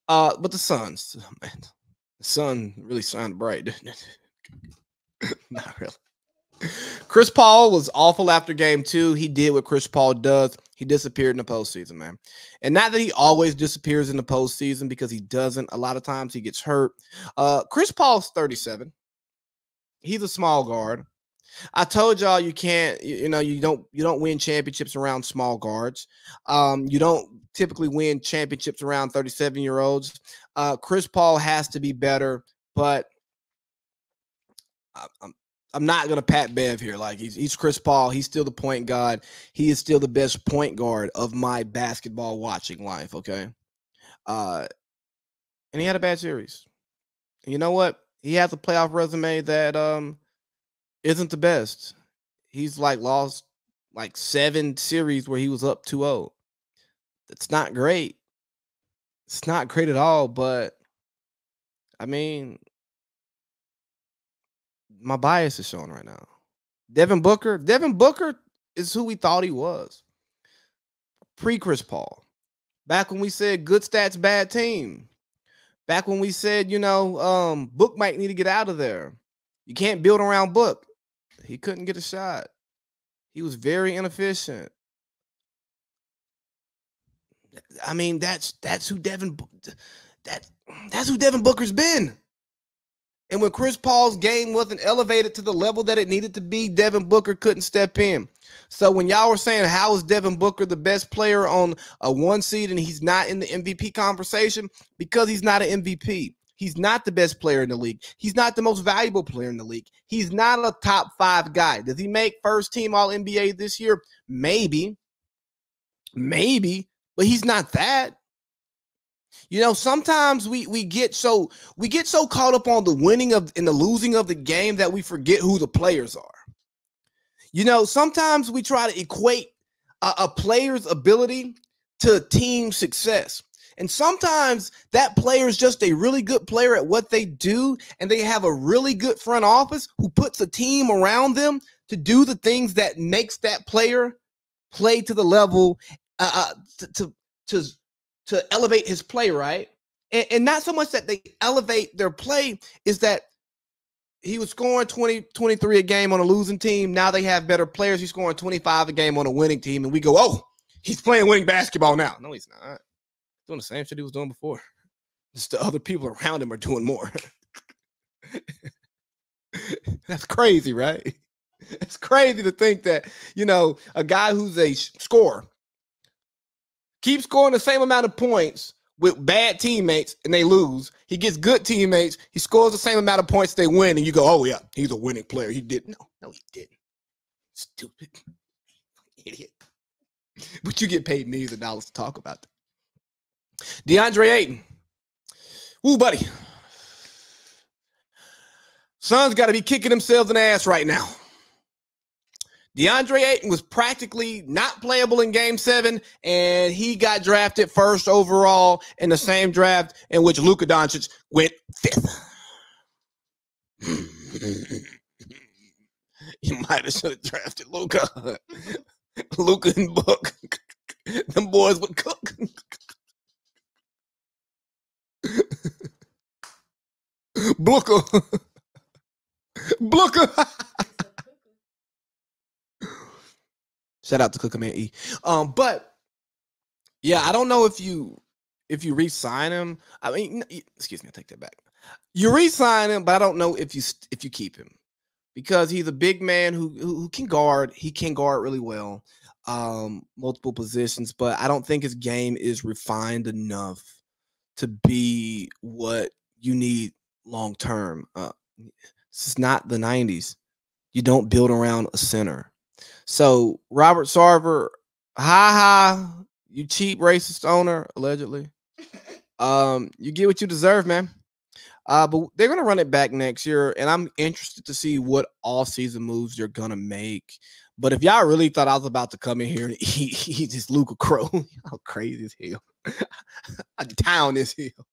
But the Suns, man, the sun really shined bright, didn't it? Not really. Chris Paul was awful after game 2. He did what Chris Paul does. He disappeared in the postseason, man. And not that he always disappears in the postseason, because he doesn't. A lot of times he gets hurt. Chris Paul's 37. He's a small guard. I told y'all you can't, you don't win championships around small guards. You don't typically win championships around 37-year-olds. Chris Paul has to be better, but I'm not gonna pat Bev here. Like, he's Chris Paul. He's still the point guard. He is still the best point guard of my basketball watching life. Okay, and he had a bad series. And you know what? He has a playoff resume that isn't the best. He's lost 7 series where he was up 2-0. That's not great. It's not great at all. But I mean, my bias is showing right now. Devin Booker is who we thought he was. Pre-Chris Paul. Back when we said good stats, bad team. Back when we said, Book might need to get out of there. You can't build around Book. He couldn't get a shot. He was very inefficient. I mean, that's who Devin Booker's been. And when Chris Paul's game wasn't elevated to the level that it needed to be, Devin Booker couldn't step in. So when y'all were saying, how is Devin Booker the best player on a 1 seed and he's not in the MVP conversation? Because he's not an MVP. He's not the best player in the league. He's not the most valuable player in the league. He's not a top 5 guy. Does he make first team All-NBA this year? Maybe. But he's not that. Sometimes we get so caught up on the winning and the losing of the game that we forget who the players are. Sometimes we try to equate a player's ability to team success. And sometimes that player is just a really good player at what they do, and they have a really good front office who puts a team around them to do the things that makes that player play to the level to elevate his play, right? And not so much that they elevate their play, is that he was scoring 20, 23 a game on a losing team. Now they have better players. He's scoring 25 a game on a winning team. And we go, oh, he's playing winning basketball now. No, he's not. He's doing the same shit he was doing before. Just the other people around him are doing more. That's crazy, right? It's crazy to think that, a guy who's a scorer keeps scoring the same amount of points with bad teammates and they lose. He gets good teammates. He scores the same amount of points, they win. And you go, oh, yeah, he's a winning player. He did. No, he didn't. Stupid. Idiot. But you get paid millions of dollars to talk about that. DeAndre Ayton. Woo, buddy. Suns got to be kicking themselves in the ass right now. DeAndre Ayton was practically not playable in Game 7, and he got drafted first overall in the same draft in which Luka Doncic went 5th. You might have should have drafted Luka. Luka and Book. Them boys would cook. Booker. Shout out to Cooker Man E. But yeah, I don't know if you re-sign him. I mean, excuse me, I take that back. You re-sign him, but I don't know if you keep him, because he's a big man who can guard. He can guard really well, multiple positions, but I don't think his game is refined enough to be what you need long term. This is not the 90s. You don't build around a center. So Robert Sarver, you cheap racist owner, allegedly. You get what you deserve, man. But they're gonna run it back next year, and I'm interested to see what all-season moves they're gonna make. But if y'all really thought I was about to come in here and eat this Luka Crow, how crazy is hell? Town is hell.